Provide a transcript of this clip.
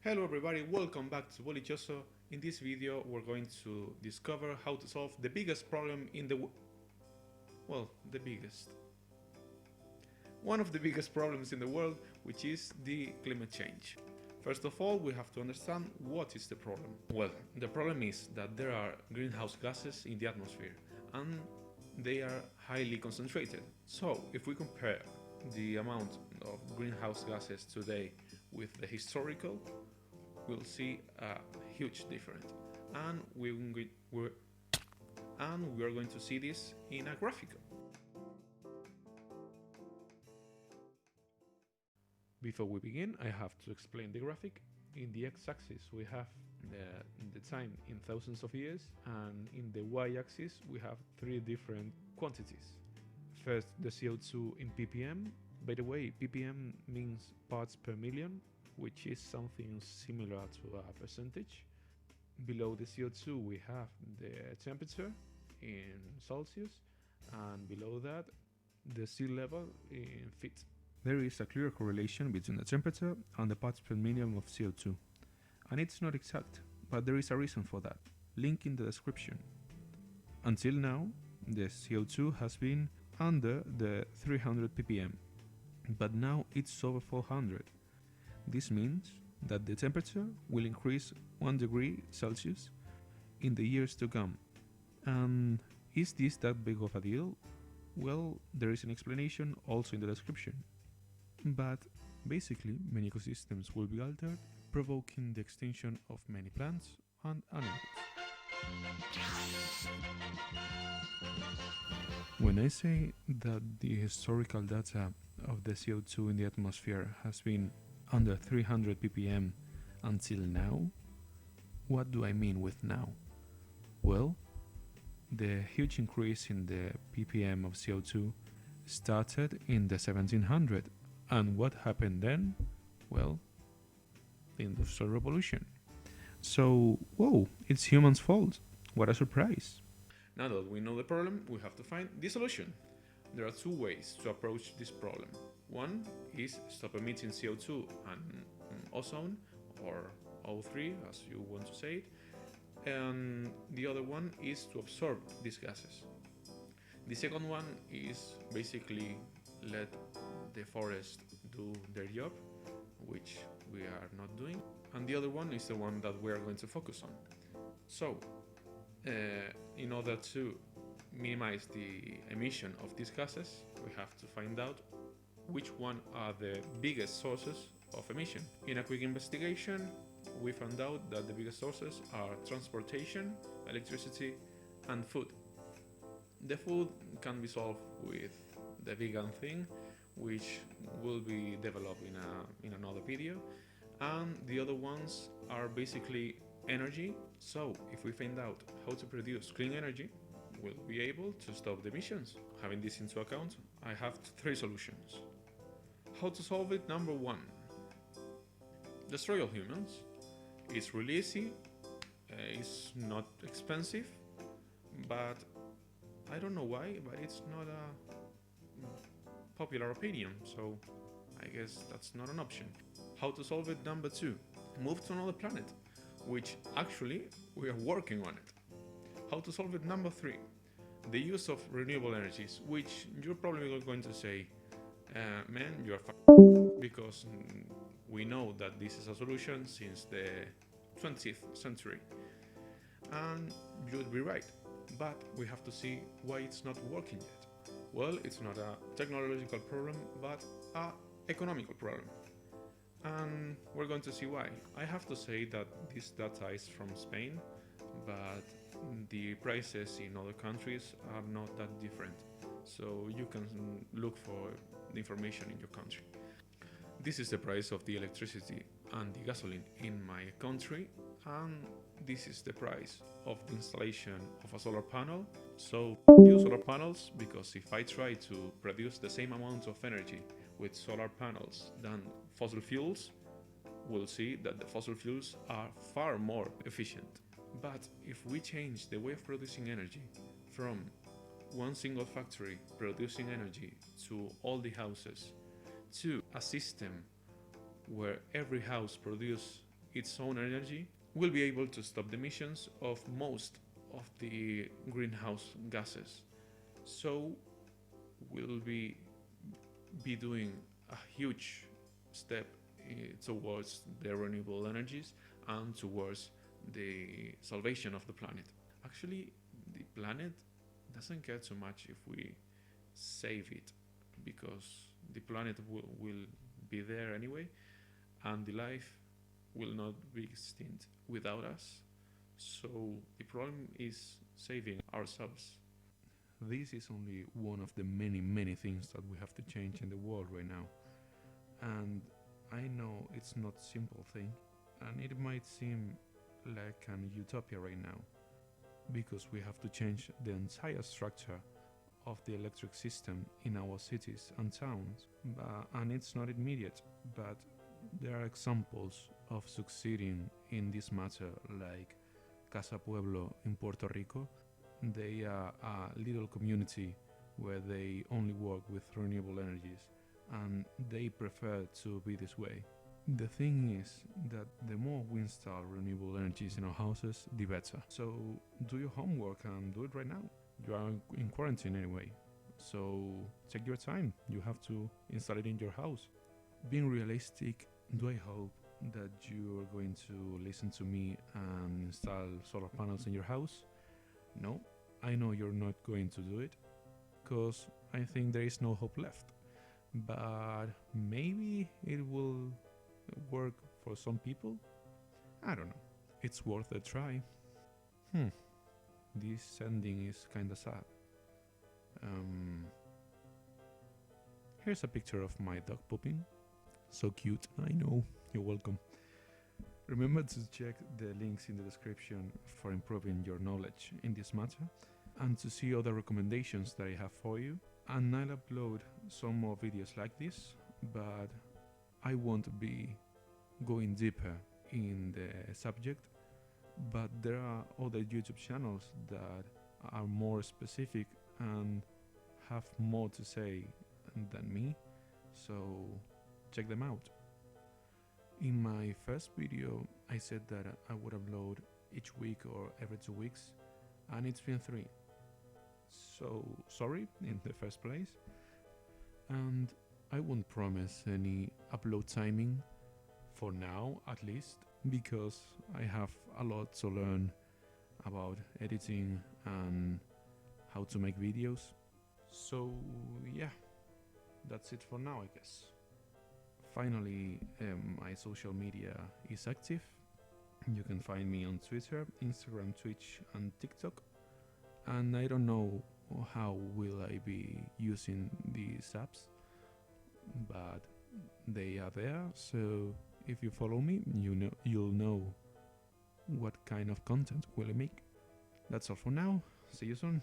Hello everybody, welcome back to Bolichoso. In this video we're going to discover how to solve the biggest problem in the the biggest. One of the biggest problems in the world, which is the climate change. First of all, we have to understand what is the problem. Well, the problem is that there are greenhouse gases in the atmosphere and they are highly concentrated. So, if we compare the amount of greenhouse gases today with the historical, we'll see a huge difference, and we are going to see this in a graphical. Before we begin, I have to explain the graphic. In the x-axis we have the time in thousands of years, and in the y-axis we have three different quantities. First, the CO2 in ppm. By the way, ppm means parts per million, which is something similar to a percentage. Below the CO2 we have the temperature in Celsius, and below that the sea level in feet. There is a clear correlation between the temperature and the parts per million of CO2, and it's not exact, but there is a reason for that. Link in the description. Until now, the CO2 has been under the 300 ppm, but now it's over 400. This means that the temperature will increase 1 degree Celsius in the years to come. And is this that big of a deal? Well, there is an explanation also in the description. But basically, many ecosystems will be altered, provoking the extinction of many plants and animals. When I say that the historical data of the CO2 in the atmosphere has been under 300 ppm until now, what do I mean with now? Well, the huge increase in the ppm of CO2 started in the 1700s, and what happened then? Well, the Industrial Revolution. So, whoa, it's humans' fault. What a surprise. Now that we know the problem, we have to find the solution. There are two ways to approach this problem. One is stop emitting CO2 and ozone, or O3 as you want to say it, and the other one is to absorb these gases. The second one is basically let the forest do their job, which we are not doing, and the other one is the one that we are going to focus on. So, in order to minimize the emission of these gases, we have to find out which one are the biggest sources of emission. In a quick investigation, we found out that the biggest sources are transportation, electricity, and food. The food can be solved with the vegan thing, which will be developed in another video, and the other ones are basically energy. So if we find out how to produce clean energy, we'll be able to stop the emissions. Having this into account, I have three solutions. How to solve it? Number one, destroy all humans. It's really easy, it's not expensive, but I don't know why, but it's not a popular opinion, so I guess that's not an option. How to solve it? Number two, move to another planet, which actually we are working on it. How to solve it? Number three, the use of renewable energies, which you're probably going to say, man, you're because we know that this is a solution since the 20th century. And you'd be right, but we have to see why it's not working yet. Well, it's not a technological problem, but an economical problem. And we're going to see why. I have to say that this data is from Spain, but the prices in other countries are not that different, so you can look for the information in your country. This is the price of the electricity and the gasoline in my country, and this is the price of the installation of a solar panel. So use solar panels, because if I try to produce the same amount of energy with solar panels than fossil fuels, we'll see that the fossil fuels are far more efficient. But if we change the way of producing energy from one single factory producing energy to all the houses, to a system where every house produces its own energy, will be able to stop the emissions of most of the greenhouse gases. So we'll be doing a huge step towards the renewable energies and towards the salvation of the planet. Actually, the planet doesn't care too much if we save it, because the planet will be there anyway, and the life will not be extinct without us. So the problem is saving ourselves. This is only one of the many things that we have to change in the world right now. And I know it's not a simple thing, and it might seem like an utopia right now, because we have to change the entire structure of the electric system in our cities and towns. And it's not immediate, but there are examples of succeeding in this matter, like Casa Pueblo in Puerto Rico. They are a little community where they only work with renewable energies, and they prefer to be this way. The thing is that the more we install renewable energies in our houses, the better. So do your homework and do it right now. You are in quarantine anyway, so take your time. You have to install it in your house. Being realistic, do I hope that you are going to listen to me and install solar panels in your house? No, I know you're not going to do it, because I think there is no hope left. But maybe it will work for some people? I don't know. It's worth a try. This ending is kinda sad. Here's a picture of my dog pooping. So cute, I know, you're welcome. Remember to check the links in the description for improving your knowledge in this matter, and to see other recommendations that I have for you. And I'll upload some more videos like this, but I won't be going deeper in the subject. But there are other YouTube channels that are more specific and have more to say than me, so check them out. In my first video, I said that I would upload each week or every 2 weeks, and it's been 3. So sorry in the first place, and I won't promise any upload timing, for now at least, because I have a lot to learn about editing and how to make videos. So yeah, that's it for now, I guess. Finally, my social media is active. You can find me on Twitter, Instagram, Twitch and TikTok. And I don't know how will I be using these apps, but they are there, so if you follow me, you'll know what kind of content will I make. That's all for now. See you soon.